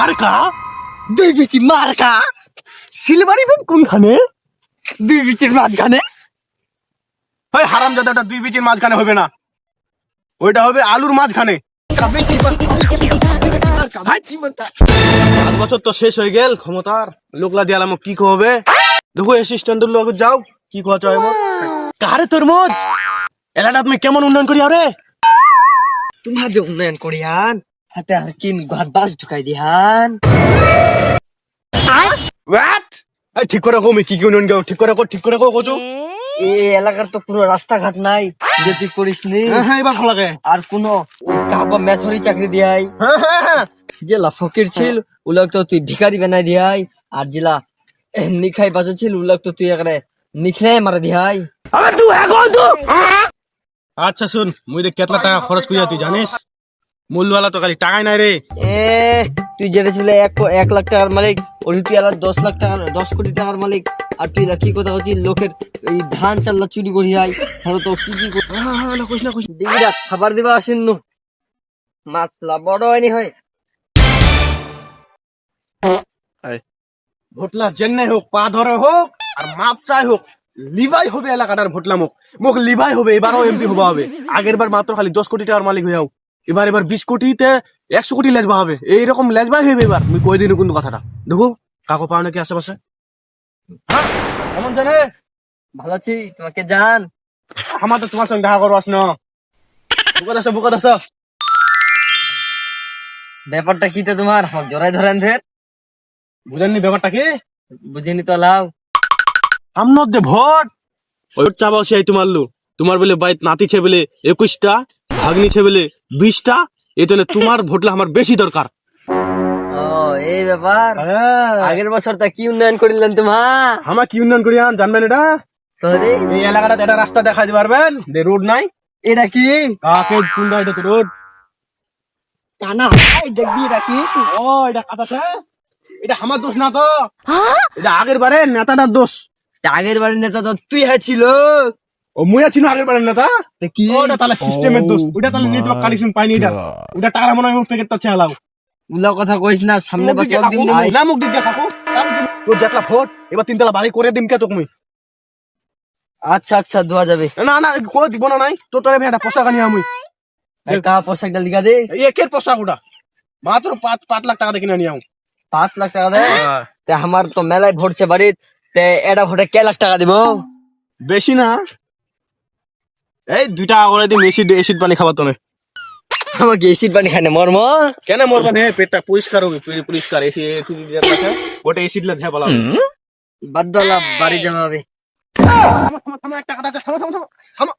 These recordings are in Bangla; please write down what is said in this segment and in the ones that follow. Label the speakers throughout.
Speaker 1: মার্কা
Speaker 2: দুই বিচি মার্কা
Speaker 1: সিলভারি ভ্যান কোনখানে?
Speaker 2: দুই বিচির মাঝখানে।
Speaker 1: ওই হারামজাদাটা দুই বিচির মাঝখানে হবে না, ওইটা হবে আলুর মাঝখানে। 5 বছর তো শেষ হয়ে গেল ক্ষমতার, লোকলা দিয়ালাম কি হবে। দেখো অ্যাসিস্ট্যান্টের লোক যাও কি কোয়া চাই মো কারে তরমুজ এলাকা তুমি কেমন উন্নয়ন করি আরে?
Speaker 2: তোমাদের উন্নয়ন করিয়ান হাতে আর কিন ঘর বাস ঢুকাই দিহান।
Speaker 1: হোয়াট? এই ঠিক করে কমি কি কি উন্নয়ন গাও, ঠিক করে কো, ঠিক করে কো কোচো।
Speaker 2: এই এলাকার তো কোনো রাস্তাঘাট নাই যে তুই করিস নি।
Speaker 1: হ্যাঁ এবার ভালো লাগে।
Speaker 2: আর কোনো কাবা মেথরি চাকরি দিয়াই
Speaker 1: হ্যাঁ
Speaker 2: জেলা ফকির ছিল উলক তো তুই ভিখারি বানাই দিয়াই। আর জেলা নিখাই বাজে ছিল উলক তো তুই এখানে নিখলাই মারা দিয়াই।
Speaker 1: আচ্ছা শুন, মুই রে কেতলা টাকা খরচ করিয়া তুই জানিস? মূলওয়ালা তো খালি টাকাই নাই রে।
Speaker 2: এ তুই যেটা ছিল 1 লাখ টাকার মালিক, ওই তুই আলাদা 10 লাখ টাকার 10 কোটি টাকার মালিক। আর তুই কি কথা হচ্ছিস লোকের এই ধান চাল্লা চুরি করি আই ধরো তো কি কি দিবিরা খাবার দিবা আসেন নু মাছলা বড় হয়নি হয়।
Speaker 1: ভোটলা চেন্নাই হোক, পা ধরে হোক আর মাপ চাই হোক, লিভাই হবে এলাকাটার ভোটলা মুখ মুখ লিভাই হবে। এবারও এমপি হবা হবে। আগের বার মাত্র খালি 10 কোটি টাকার মালিক হইয়াও, এবার 20 কোটিতে 100 কোটি লেজবা হবে। এইরকম লেজবাই হইবে এবার। মুই কই দিন কিন্তু কথাটা দেখো কাকু পাও নাকি আশেপাশে? হ্যাঁ কেমন জানে?
Speaker 2: ভালো আছি, তোমাকে জান
Speaker 1: আমার তো তোমার সঙ্গে দেখা করবো আস না। বুকাত আসো
Speaker 2: ব্যাপারটা কি তো তোমার আমার জড়াই ধরেন ফের
Speaker 1: বুঝেননি ব্যাপারটা কি?
Speaker 2: বুঝিনি তো লাও
Speaker 1: আমনত দে ভোট ওই চাবাও সেই তোমার লু। তোমার বলে বাইত নাতি ছে বলে 21টা, ভাগ্নি ছে বলে 20টা, এই জন্য তোমার ভোটলা আমার বেশি দরকার।
Speaker 2: ও এই ব্যাপার। আগের বছর তা কি উন্নয়ন করিলেন তোমার?
Speaker 1: আমার কি উন্নয়ন করি জানবেন এটা?
Speaker 2: তোরে
Speaker 1: এই এলাকাটা একটা রাস্তা দেখা দিতে পারবেন যে রোড নাই?
Speaker 2: এটা কি
Speaker 1: কাকে কোনটা এটা তো রোড
Speaker 2: কানা দেখবি এটা কি?
Speaker 1: ও এটা কাটাছে, এটা আমার দোষ না তো, এটা আগের বারে নেতাটার দোষ।
Speaker 2: আগের বারের নেতা তো তুই ছিল।
Speaker 1: ও মুয়া ছিল আগের বারের নেতা।
Speaker 2: কি
Speaker 1: ওটা তাহলে সিস্টেমের দোষ, ওটা তাহলে নেটওয়ার্ক কানেকশন পাইনি। এটা ওটা টাকা মনে হয় প্যাকেটটা চালাও।
Speaker 2: উলা কথা কইস না, সামনে বছর দিন
Speaker 1: না মুখ দিকে থাকো তোর যেতলা ভোট এবার 3 তলা বাড়ি করে দিম কে তুমি?
Speaker 2: আচ্ছা আচ্ছা দোয়া যাবে
Speaker 1: না কো দিব না নাই তো তোরে একটা পোশাক আনি আমি
Speaker 2: কা পোশাকটা লিখা দে।
Speaker 1: একের পোশাক ওটা মাত্র 5 লাখ টাকা দিয়ে কিনে আনি আমি।
Speaker 2: 5 লাখ টাকা দে তে আমার তো মেলায় ভোটছে বাড়িত তে এটা ভোটে কে লাখ টাকা দিব?
Speaker 1: বেশি না, এই 2 টাকা করে দিন। এসিড পানি খাবার তো না।
Speaker 2: আমাকে এসিড পানি খায় না মর্ম
Speaker 1: কেন মরবা নে? পেটটা পরিষ্কার হবে, পরিষ্কার। এসি দিয়ে থাকে ওটা এসিড লা ধেয়া বলা
Speaker 2: বাদ্দালা বাড়ি যাবে হবে।
Speaker 1: থামো একটা কথা থামো।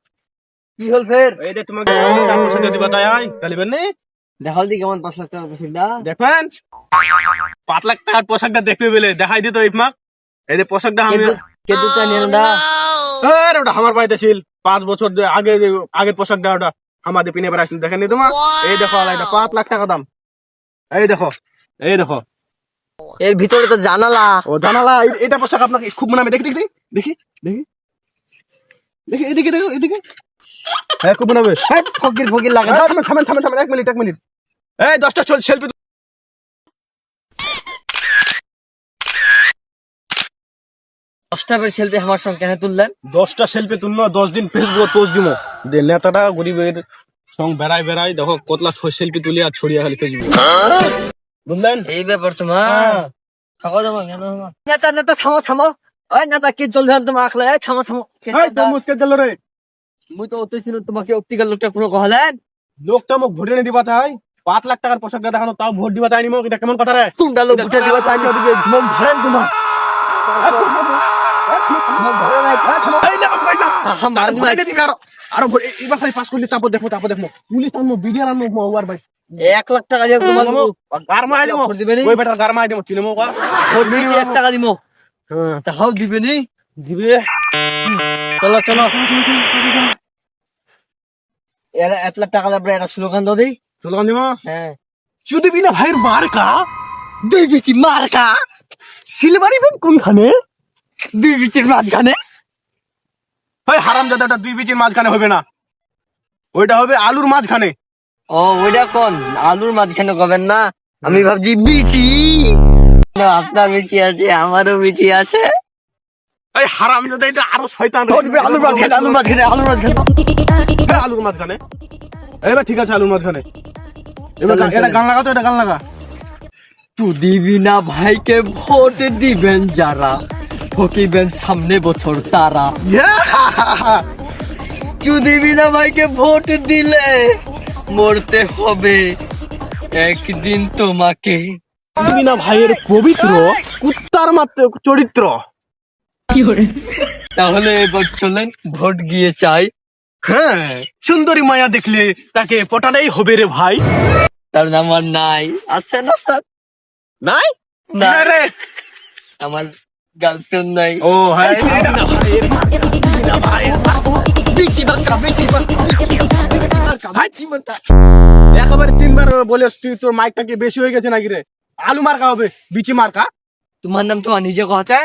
Speaker 2: কি হল ফের?
Speaker 1: এই যে তোমাকে টাকা পয়সা দিবা তাই আই কালিবেন নে
Speaker 2: দেখাল দি কেমন 5 লাখ টাকা পোশাকটা
Speaker 1: দেখেন। 5 লাখ টাকার পোশাকটা দেখবে বলে দেখাই দিত ইপমা। এই যে পোশাকটা আমি
Speaker 2: কে দুটা নিয়নটা
Speaker 1: আরে ওটা আমার পাইতে ছিল 5 বছর আগে, আগের পোশাকটা ওটা আমাদের পিনে বেড়াইছিল দেখেননি তোমার? এই দেখো এটা 5 লাখ টাকা দাম। এই দেখো
Speaker 2: এর ভিতরে তো জানালা।
Speaker 1: ও জানালা। এটা পোশাক আপনাকে খুব মনে হবে। দেখি এদিকে দেখো এদিকে। হ্যাঁ খুব মনে হবে।
Speaker 2: ফকির ফকির লাগে।
Speaker 1: থামেন 1 মিনিট। এই 10টা সেলফি
Speaker 2: 10টা বের সেলফি আমার সঙ্গে কেন তুললেন?
Speaker 1: 10টা সেলফি তুললো 10 দিন ফেসবুকে পোস্ট দিব। যে নেতাটা গরিবের সঙ্গ বেড়াই দেখো কতলা সেলফি তুলি আর ছড়িয়ে খালি ফেসবুকে, বুঝলেন?
Speaker 2: এই ব্যাপার তোমার থাকো যাবো কেন? নেতা থামো ওই নেতা কি চলছে তোমার আখলে? থামো
Speaker 1: মুসকে চলো রে।
Speaker 2: মুই তো অত ছিল তোমাকে অপটিক্যাল লোকটা কোনো কহলেন
Speaker 1: লোকটা মোক ভোটে দিবা চাই 5 লাখ টাকার পোশাকটা দেখানো তাও ভোট দিবা চাইনি মোক। এটা কেমন কথা রে?
Speaker 2: কোনটা লোক ভোটে দিবা চাইছে ওদিকে মন ধরেন তোমার
Speaker 1: আরো এবার পাস করলি তারপর দেখো পুলিশ আনবো বিডিআর আনবো ওভার ভাই
Speaker 2: 1 লাখ টাকা দিয়ে তোমার
Speaker 1: গারমা আইলো
Speaker 2: দিবে নি?
Speaker 1: ওই বেটার গারমা আইলো চিনে মোক
Speaker 2: ভোট দিবি 1 টাকা দিমো তাও দিবে নি?
Speaker 1: দিবে।
Speaker 2: চলো 1 লাখ টাকা লাগবে একটা স্লোগান দাও দিই।
Speaker 1: চলো দিব
Speaker 2: হ্যাঁ
Speaker 1: যদি বিনা ভাইয়ের মার্কা
Speaker 2: দুই বিচি মার্কা
Speaker 1: সিলভারি ভ্যান কোনখানে?
Speaker 2: দুই বিচির মাঝখানে।
Speaker 1: ওই হারামজাদাটা 2 বিচির মাঝখানে হবে না, ওইটা হবে আলুর মাঝখানে।
Speaker 2: ও ওইটা কোন আলুর মাঝখানে কবেন না? আমি ভাবছি বিচি না, আপনার বিচি আছে, আমারও বিচি আছে।
Speaker 1: এই হারামি দাদা, এটা আরো শয়তান রে।
Speaker 2: আলুর মাঝখানে, আলুর মাঝখানে, আলুর মাঝখানে।
Speaker 1: হ্যাঁ, আলুর মাঝখানে। এবার ঠিক আছে, আলুর মাঝখানে। এবার
Speaker 2: চলেন,
Speaker 1: এটা
Speaker 2: চলেন।
Speaker 1: গান লাগা তো, এটা গান লাগা।
Speaker 2: দিবি না ভাইকে ভোট দিবেন যারা, ঠকিবেন সামনে বছর তারা। দিবি না ভাইকে ভোট দিলে মরতে হবে একদিন তোমাকে।
Speaker 1: না ভাইয়ের পবিত্র কুত্তার মাত্র চরিত্র।
Speaker 2: তাহলে এবার চলেন ভোট গিয়ে চাই।
Speaker 1: হ্যাঁ, সুন্দরী মায়া দেখলে তাকে পটালেই হবে রে ভাই।
Speaker 2: তার আমার নাই, আছে না স্যার?
Speaker 1: নাই
Speaker 2: না।
Speaker 1: না রে।
Speaker 2: আমার গার্লফ্রেন্ড নাই।
Speaker 1: ও হ্যাঁ, না ভাইয়ের একেবারে 3 বার বলে তুই, তোর মাইকটাকে বেশি হয়ে গেছে নাকি রে? আলু মার্কা হবে, বিচি মার্কা।
Speaker 2: তোমার নাম তোমার নিজে কথা।